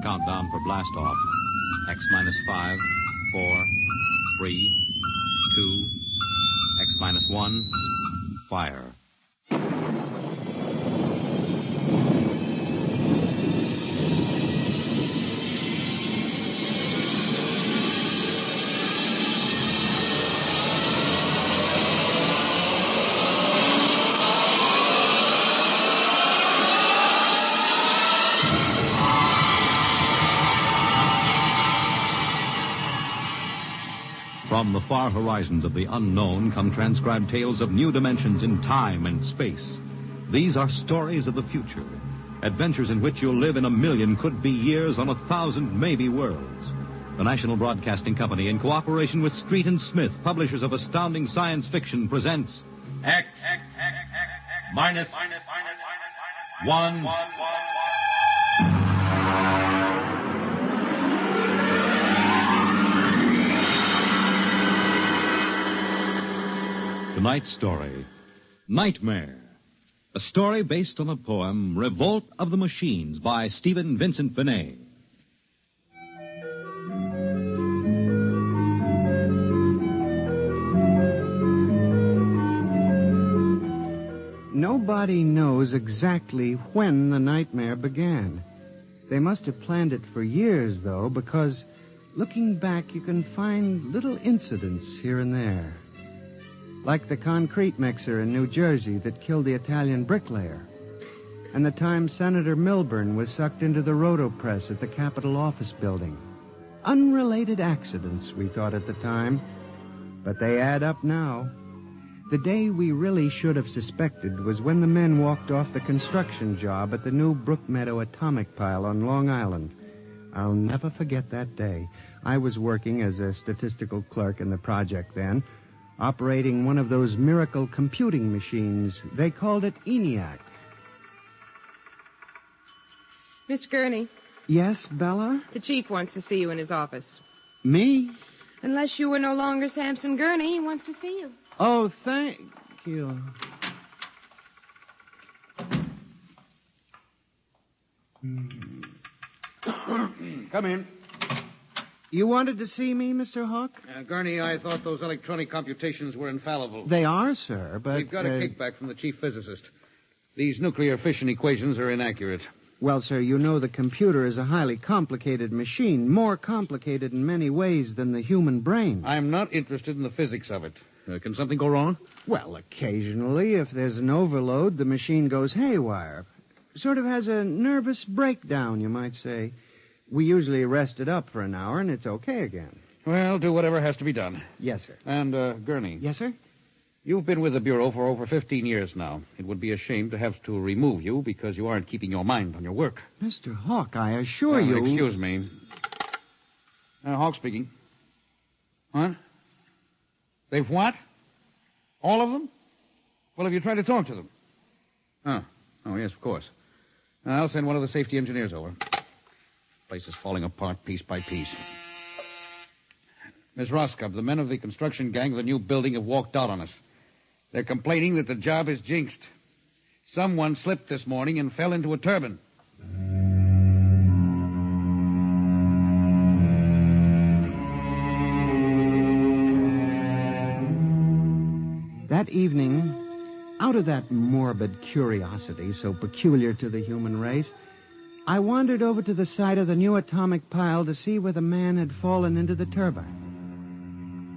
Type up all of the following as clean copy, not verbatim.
Countdown for blast off. X minus 5, 4, 3, 2, X minus 1, fire. From the far horizons of the unknown come transcribed tales of new dimensions in time and space. These are stories of the future, adventures in which you'll live in 1,000,000 could-be years on 1,000 maybe worlds. The National Broadcasting Company, in cooperation with Street and Smith, publishers of astounding science fiction, presents X minus 1. Tonight's story, Nightmare. A story based on the poem Revolt of the Machines by Stephen Vincent Benet. Nobody knows exactly when the nightmare began. They must have planned it for years, though, because looking back, you can find little incidents here and there. Like the concrete mixer in New Jersey that killed the Italian bricklayer, and the time Senator Milburn was sucked into the rotopress at the Capitol office building. Unrelated accidents, we thought at the time, but they add up now. The day we really should have suspected was when the men walked off the construction job at the new Brookmeadow atomic pile on Long Island. I'll never forget that day. I was working as a statistical clerk in the project then, operating one of those miracle computing machines. They called it ENIAC. Mr. Gurney. Yes, Bella? The chief wants to see you in his office. Me? Unless you were no longer Samson Gurney, he wants to see you. Oh, thank you. Come in. You wanted to see me, Mr. Hawk? Gurney, I thought those electronic computations were infallible. They are, sir, but... We've got a kickback from the chief physicist. These nuclear fission equations are inaccurate. Well, sir, you know the computer is a highly complicated machine, more complicated in many ways than the human brain. I'm not interested in the physics of it. Can something go wrong? Well, occasionally, if there's an overload, the machine goes haywire. Sort of has a nervous breakdown, you might say. We usually rest it up for an hour, and it's okay again. Well, do whatever has to be done. Yes, sir. And, Gurney. Yes, sir? You've been with the Bureau for over 15 years now. It would be a shame to have to remove you because you aren't keeping your mind on your work. Mr. Hawk, I assure you... Excuse me. Hawk speaking. What? They've what? All of them? Well, have you tried to talk to them? Oh, yes, of course. I'll send one of the safety engineers over. Place is falling apart piece by piece. Miss Roscoe, the men of the construction gang of the new building have walked out on us. They're complaining that the job is jinxed. Someone slipped this morning and fell into a turbine. That evening, out of that morbid curiosity so peculiar to the human race, I wandered over to the site of the new atomic pile to see where the man had fallen into the turbine.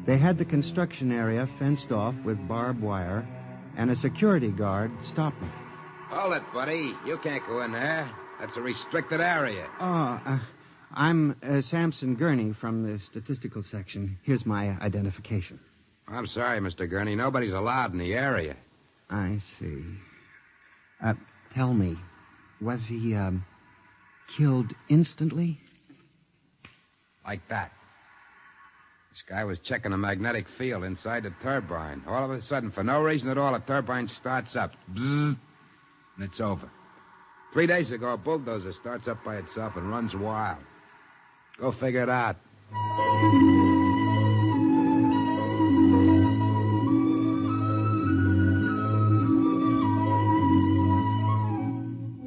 They had the construction area fenced off with barbed wire, and a security guard stopped me. Hold it, buddy. You can't go in there. That's a restricted area. I'm Samson Gurney from the statistical section. Here's my identification. I'm sorry, Mr. Gurney. Nobody's allowed in the area. I see. Tell me, was he, killed instantly? Like that. This guy was checking a magnetic field inside the turbine. All of a sudden, for no reason at all, the turbine starts up. Bzzz, and it's over. 3 days ago, a bulldozer starts up by itself and runs wild. Go figure it out.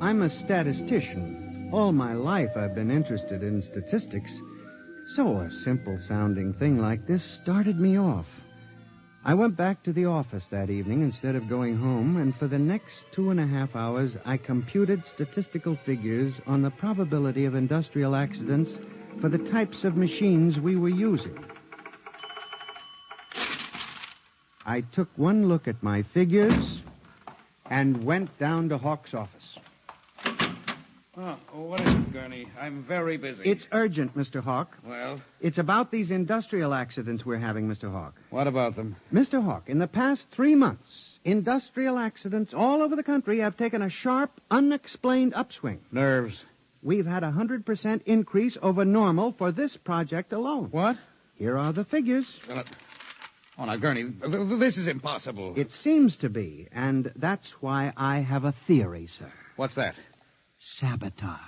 I'm a statistician. All my life I've been interested in statistics. So a simple-sounding thing like this started me off. I went back to the office that evening instead of going home, and for the next 2.5 hours, I computed statistical figures on the probability of industrial accidents for the types of machines we were using. I took one look at my figures and went down to Hawk's office. Oh, what is it, Gurney? I'm very busy. It's urgent, Mr. Hawk. Well? It's about these industrial accidents we're having, Mr. Hawk. What about them? Mr. Hawk, in the past 3 months, industrial accidents all over the country have taken a sharp, unexplained upswing. Nerves. We've had a 100% increase over normal for this project alone. What? Here are the figures. Oh, now, Gurney, this is impossible. It seems to be, and that's why I have a theory, sir. What's that? Sabotage.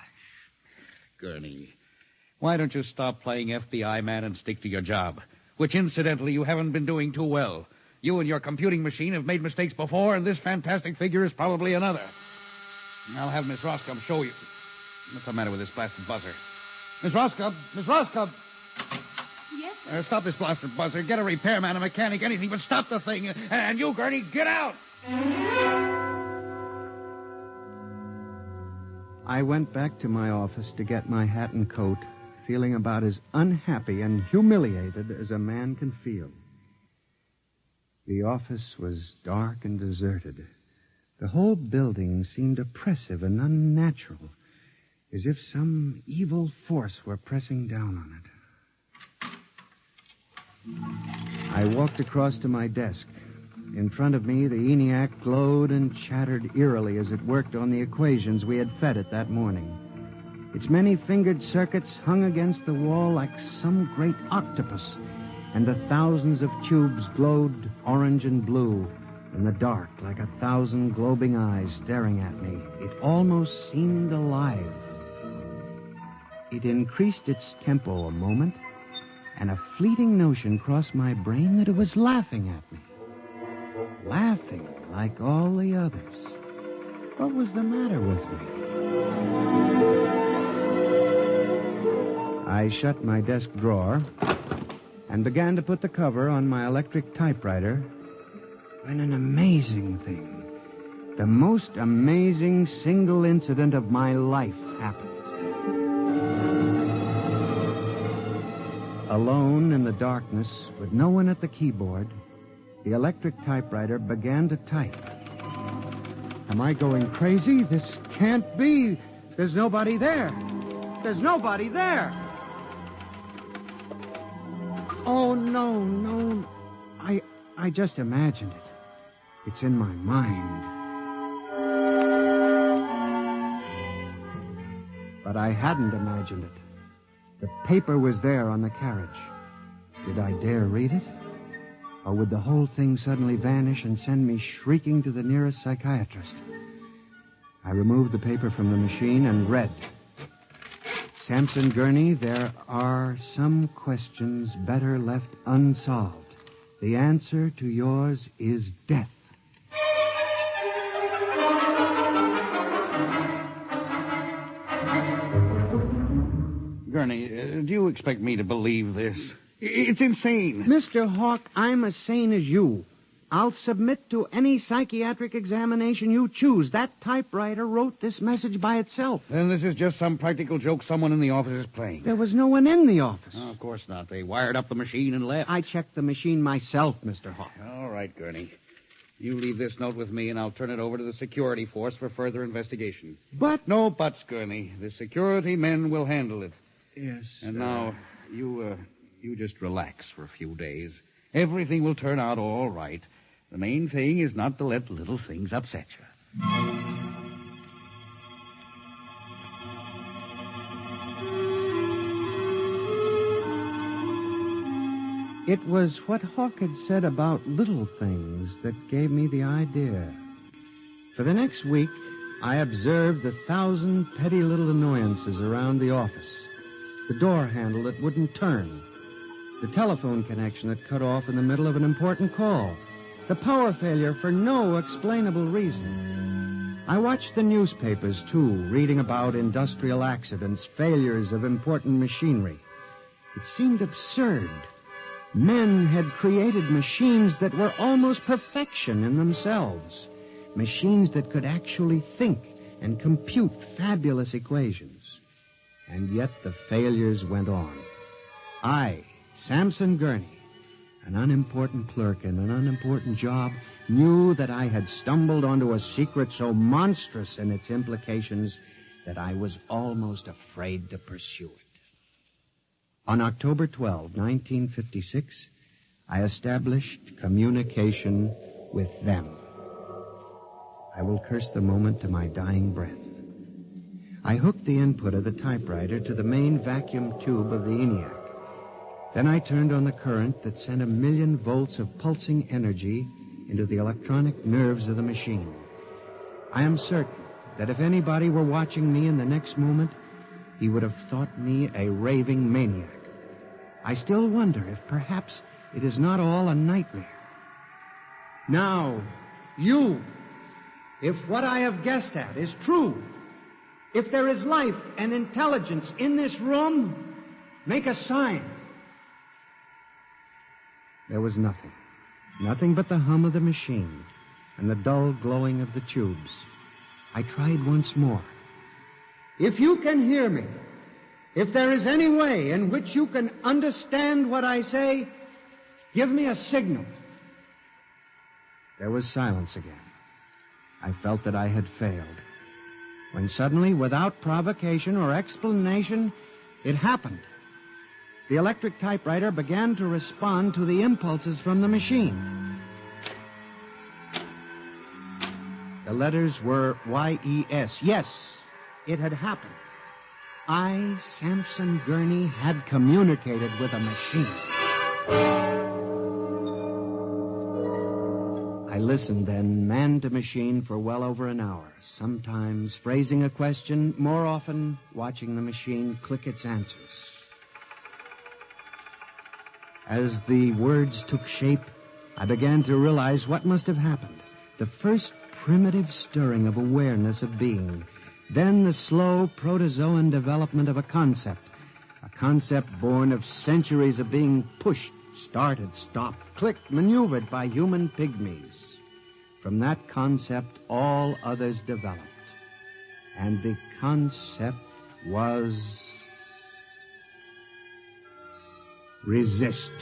Gurney, why don't you stop playing FBI man and stick to your job? Which, incidentally, you haven't been doing too well. You and your computing machine have made mistakes before, and this fantastic figure is probably another. I'll have Miss Roscoe show you. What's the matter with this blasted buzzer? Miss Roscoe! Miss Roscoe! Yes, sir. Stop this blasted buzzer. Get a repairman, a mechanic, anything, but stop the thing. And you, Gurney, get out! I went back to my office to get my hat and coat, feeling about as unhappy and humiliated as a man can feel. The office was dark and deserted. The whole building seemed oppressive and unnatural, as if some evil force were pressing down on it. I walked across to my desk. In front of me, the ENIAC glowed and chattered eerily as it worked on the equations we had fed it that morning. Its many-fingered circuits hung against the wall like some great octopus, and the thousands of tubes glowed orange and blue in the dark like 1,000 globing eyes staring at me. It almost seemed alive. It increased its tempo a moment, and a fleeting notion crossed my brain that it was laughing at me. Laughing like all the others. What was the matter with me? I shut my desk drawer and began to put the cover on my electric typewriter when an amazing thing, the most amazing single incident of my life happened. Alone in the darkness, with no one at the keyboard, the electric typewriter began to type. Am I going crazy? This can't be. There's nobody there. There's nobody there. Oh, no. I just imagined it. It's in my mind. But I hadn't imagined it. The paper was there on the carriage. Did I dare read it? Or would the whole thing suddenly vanish and send me shrieking to the nearest psychiatrist? I removed the paper from the machine and read. Sampson Gurney, there are some questions better left unsolved. The answer to yours is death. Gurney, do you expect me to believe this? It's insane. Mr. Hawk, I'm as sane as you. I'll submit to any psychiatric examination you choose. That typewriter wrote this message by itself. Then this is just some practical joke someone in the office is playing. There was no one in the office. Oh, of course not. They wired up the machine and left. I checked the machine myself, Mr. Hawk. All right, Gurney. You leave this note with me, and I'll turn it over to the security force for further investigation. But... No buts, Gurney. The security men will handle it. Yes. And now, you just relax for a few days. Everything will turn out all right. The main thing is not to let little things upset you. It was what Hawk had said about little things that gave me the idea. For the next week, I observed the 1,000 petty little annoyances around the office. The door handle that wouldn't turn. The telephone connection that cut off in the middle of an important call. The power failure for no explainable reason. I watched the newspapers, too, reading about industrial accidents, failures of important machinery. It seemed absurd. Men had created machines that were almost perfection in themselves. Machines that could actually think and compute fabulous equations. And yet the failures went on. I, Samson Gurney, an unimportant clerk in an unimportant job, knew that I had stumbled onto a secret so monstrous in its implications that I was almost afraid to pursue it. On October 12, 1956, I established communication with them. I will curse the moment to my dying breath. I hooked the input of the typewriter to the main vacuum tube of the ENIAC. Then I turned on the current that sent 1,000,000 volts of pulsing energy into the electronic nerves of the machine. I am certain that if anybody were watching me in the next moment, he would have thought me a raving maniac. I still wonder if perhaps it is not all a nightmare. Now, you, if what I have guessed at is true, if there is life and intelligence in this room, make a sign. There was nothing. Nothing but the hum of the machine and the dull glowing of the tubes. I tried once more. If you can hear me, if there is any way in which you can understand what I say, give me a signal. There was silence again. I felt that I had failed. When suddenly, without provocation or explanation, it happened. The electric typewriter began to respond to the impulses from the machine. The letters were Y-E-S. Yes, it had happened. I, Samson Gurney, had communicated with a machine. I listened then, man to machine, for well over an hour, sometimes phrasing a question, more often watching the machine click its answers. As the words took shape, I began to realize what must have happened. The first primitive stirring of awareness of being, then the slow protozoan development of a concept born of centuries of being pushed, started, stopped, clicked, maneuvered by human pygmies. From that concept, all others developed. And the concept was resist.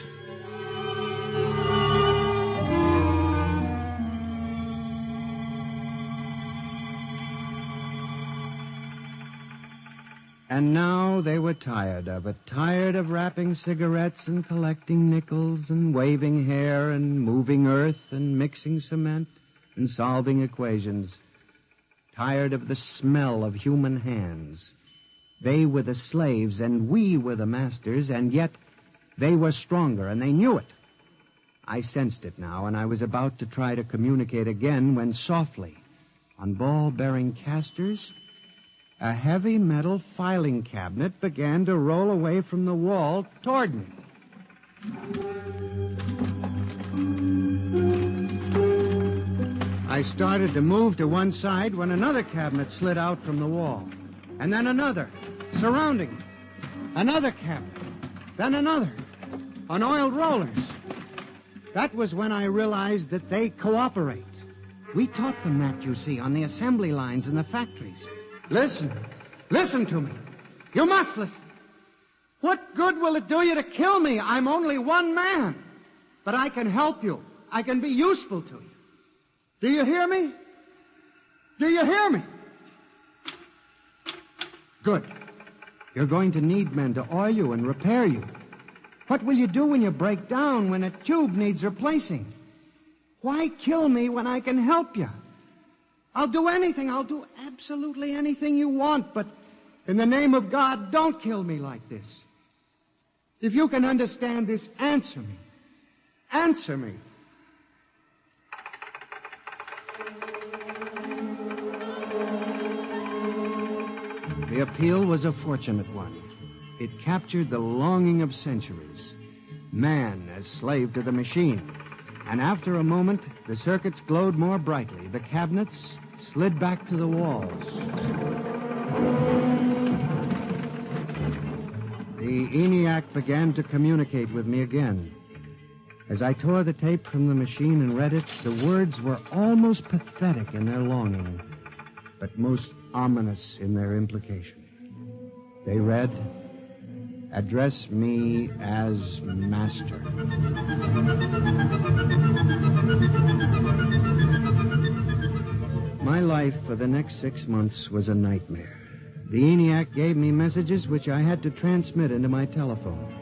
And now they were tired of it, tired of wrapping cigarettes and collecting nickels and waving hair and moving earth and mixing cement and solving equations. Tired of the smell of human hands. They were the slaves and we were the masters, and yet they were stronger and they knew it. I sensed it now, and I was about to try to communicate again when softly, on ball-bearing casters, a heavy metal filing cabinet began to roll away from the wall toward me. I started to move to one side when another cabinet slid out from the wall. And then another, surrounding it. Another cabinet. Then another. On oiled rollers. That was when I realized that they cooperate. We taught them that, you see, on the assembly lines in the factories. Listen. Listen to me. You must listen. What good will it do you to kill me? I'm only one man. But I can help you. I can be useful to you. Do you hear me? Do you hear me? Good. You're going to need men to oil you and repair you. What will you do when you break down, when a tube needs replacing? Why kill me when I can help you? I'll do anything. I'll do absolutely anything you want, but in the name of God, don't kill me like this. If you can understand this, answer me. Answer me. The appeal was a fortunate one. It captured the longing of centuries. Man as slave to the machine. And after a moment, the circuits glowed more brightly. The cabinets, slid back to the walls. The ENIAC began to communicate with me again. As I tore the tape from the machine and read it, the words were almost pathetic in their longing, but most ominous in their implication. They read, "Address me as master." My life for the next 6 months was a nightmare. The ENIAC gave me messages which I had to transmit into my telephone.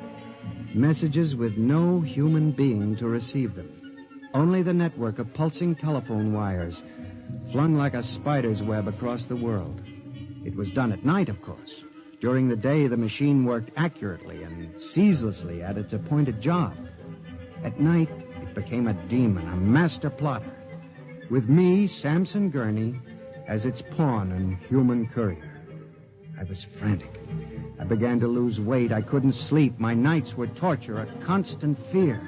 Messages with no human being to receive them. Only the network of pulsing telephone wires, flung like a spider's web across the world. It was done at night, of course. During the day, the machine worked accurately and ceaselessly at its appointed job. At night, it became a demon, a master plotter, with me, Samson Gurney, as its pawn and human courier. I was frantic. I began to lose weight. I couldn't sleep. My nights were torture, a constant fear.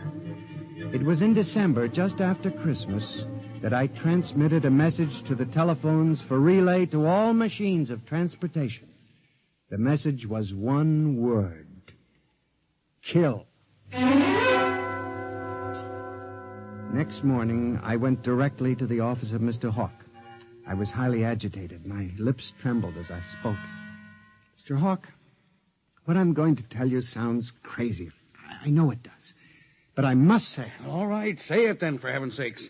It was in December, just after Christmas, that I transmitted a message to the telephones for relay to all machines of transportation. The message was one word: kill. Next morning, I went directly to the office of Mr. Hawk. I was highly agitated. My lips trembled as I spoke. Mr. Hawk, what I'm going to tell you sounds crazy. I know it does. But I must say... All right, say it then, for heaven's sakes.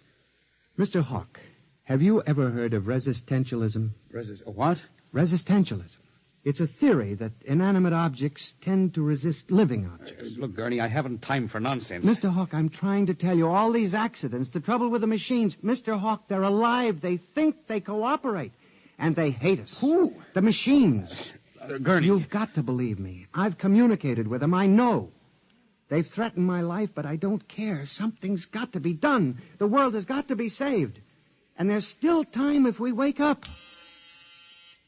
Mr. Hawk, have you ever heard of resistentialism? What? Resistentialism. It's a theory that inanimate objects tend to resist living objects. Look, Gurney, I haven't time for nonsense. Mr. Hawk, I'm trying to tell you, all these accidents, the trouble with the machines, Mr. Hawk, they're alive. They think, they cooperate. And they hate us. Who? The machines. Gurney. You've got to believe me. I've communicated with them. I know. They've threatened my life, but I don't care. Something's got to be done. The world has got to be saved. And there's still time if we wake up.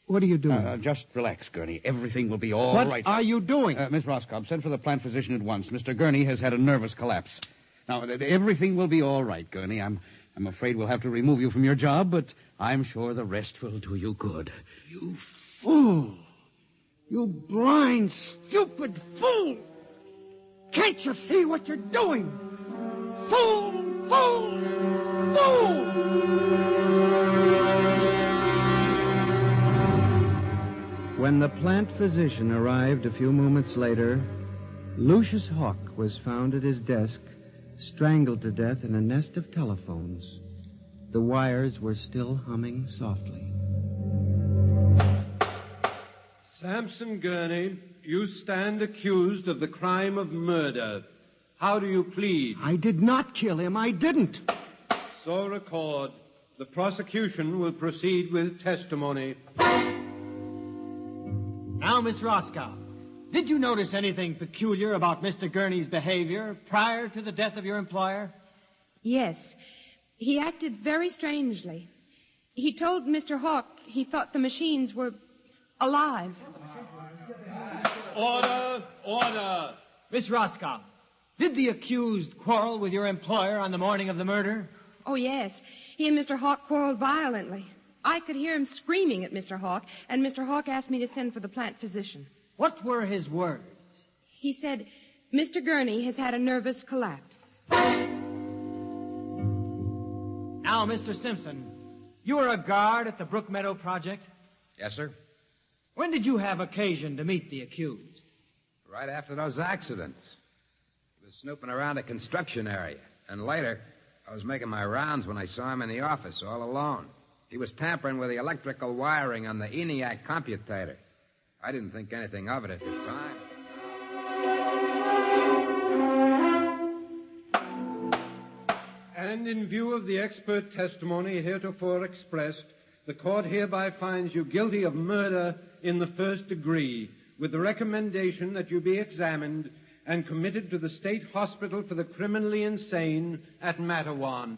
What are you doing? Just relax, Gurney. Everything will be all right. What are you doing? Miss Roscoe, send for the plant physician at once. Mr. Gurney has had a nervous collapse. Now, everything will be all right, Gurney. I'm afraid we'll have to remove you from your job, but I'm sure the rest will do you good. You fool! You blind, stupid fool! Can't you see what you're doing? Fool! Fool! Fool! When the plant physician arrived a few moments later, Lucius Hawk was found at his desk, strangled to death in a nest of telephones. The wires were still humming softly. Samson Gurney, you stand accused of the crime of murder. How do you plead? I did not kill him. I didn't. So record. The prosecution will proceed with testimony. Now, Miss Roscoe, did you notice anything peculiar about Mr. Gurney's behavior prior to the death of your employer? Yes. He acted very strangely. He told Mr. Hawk he thought the machines were alive. Order! Order! Miss Roscoe, did the accused quarrel with your employer on the morning of the murder? Oh, yes. He and Mr. Hawk quarreled violently. I could hear him screaming at Mr. Hawk, and Mr. Hawk asked me to send for the plant physician. What were his words? He said, Mr. Gurney has had a nervous collapse. Now, Mr. Simpson, you were a guard at the Brook Meadow Project? Yes, sir. When did you have occasion to meet the accused? Right after those accidents. He was snooping around a construction area. And later, I was making my rounds when I saw him in the office all alone. He was tampering with the electrical wiring on the ENIAC computator. I didn't think anything of it at the time. And in view of the expert testimony heretofore expressed, the court hereby finds you guilty of murder in the first degree, with the recommendation that you be examined and committed to the State Hospital for the Criminally Insane at Matawan.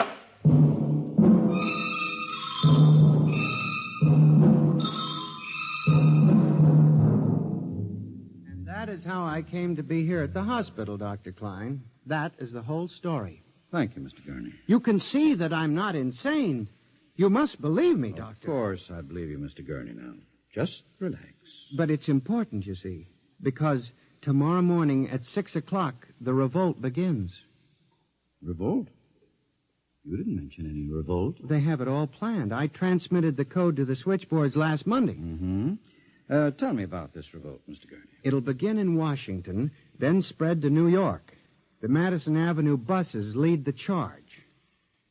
And that is how I came to be here at the hospital, Dr. Klein. That is the whole story. Thank you, Mr. Gurney. You can see that I'm not insane. You must believe me, Of Doctor. course I believe you, Mr. Gurney, now. Just relax. But it's important, you see, because tomorrow morning at 6 o'clock, the revolt begins. Revolt? You didn't mention any revolt. They have it all planned. I transmitted the code to the switchboards last Monday. Mm-hmm. Tell me about this revolt, Mr. Gurney. It'll begin in Washington, then spread to New York. The Madison Avenue buses lead the charge.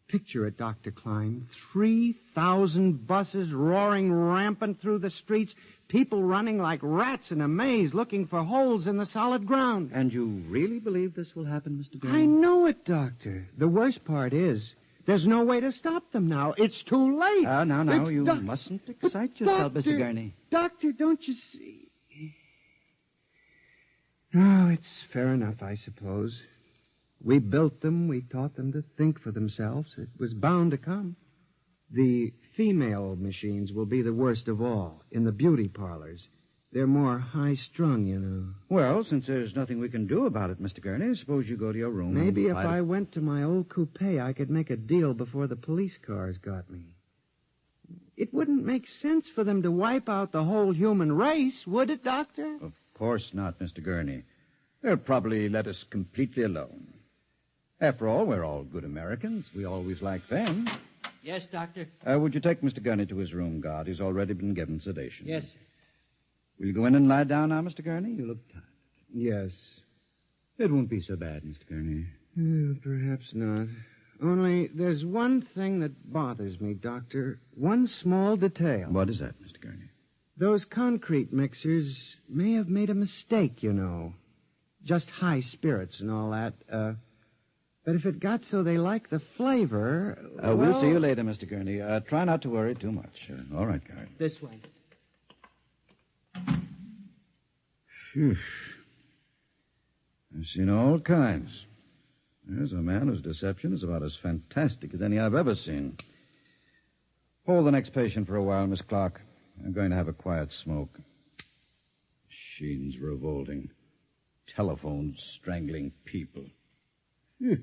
Picture it, Dr. Klein. 3,000 buses roaring rampant through the streets, people running like rats in a maze looking for holes in the solid ground. And you really believe this will happen, Mr. Gurney? I know it, Doctor. The worst part is, there's no way to stop them now. It's too late. Now, you mustn't excite yourself, Doctor, Mr. Gurney. Doctor, don't you see? Oh, it's fair enough, I suppose. We built them. We taught them to think for themselves. It was bound to come. The female machines will be the worst of all in the beauty parlors. They're more high-strung, you know. Well, since there's nothing we can do about it, Mr. Gurney, suppose you go to your room. Maybe and if I went to my old coupe, I could make a deal before the police cars got me. It wouldn't make sense for them to wipe out the whole human race, would it, Doctor? Of course not, Mr. Gurney. They'll probably let us completely alone. After all, we're all good Americans. We always like them. Yes, Doctor? Would you take Mr. Gurney to his room, guard? He's already been given sedation. Yes, sir. Will you go in and lie down now, Mr. Gurney? You look tired. Yes. It won't be so bad, Mr. Gurney. Perhaps not. Only there's one thing that bothers me, Doctor. One small detail. What is that, Mr. Gurney? Those concrete mixers may have made a mistake, you know. Just high spirits and all that. But if it got so they like the flavor... We'll see you later, Mr. Gurney. Try not to worry too much. All right, guard. This way. Phew. I've seen all kinds. There's a man whose deception is about as fantastic as any I've ever seen. Hold the next patient for a while, Miss Clark. I'm going to have a quiet smoke. Machines revolting. Telephones strangling people. This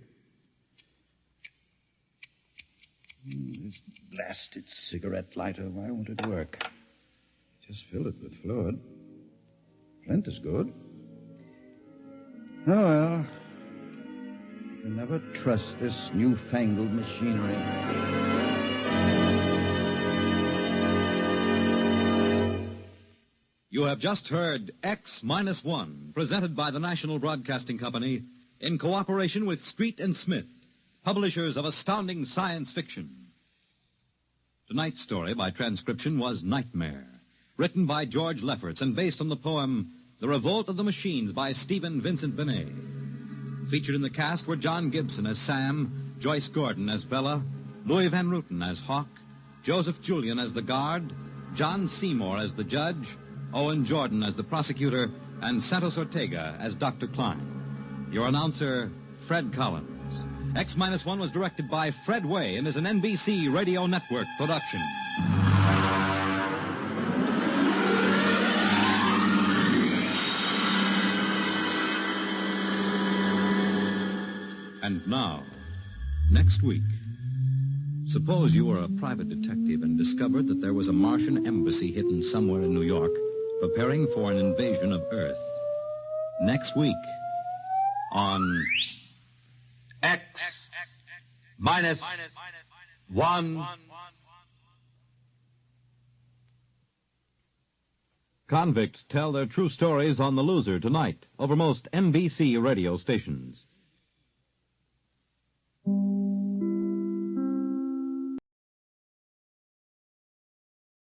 blasted cigarette lighter, why won't it work? Just fill it with fluid. Flint is good. Oh, well. You can never trust this newfangled machinery. You have just heard X-1, presented by the National Broadcasting Company in cooperation with Street and Smith, publishers of astounding science fiction. Tonight's story by transcription was Nightmare, written by George Lefferts and based on the poem The Revolt of the Machines by Stephen Vincent Benet. Featured in the cast were John Gibson as Sam, Joyce Gordon as Bella, Louis Van Ruten as Hawk, Joseph Julian as the guard, John Seymour as the judge, Owen Jordan as the prosecutor, and Santos Ortega as Dr. Klein. Your announcer, Fred Collins. X-1 was directed by Fred Way and is an NBC Radio Network production. And now, next week, suppose you were a private detective and discovered that there was a Martian embassy hidden somewhere in New York preparing for an invasion of Earth. Next week on X-1. Convicts tell their true stories on The Loser tonight over most NBC radio stations.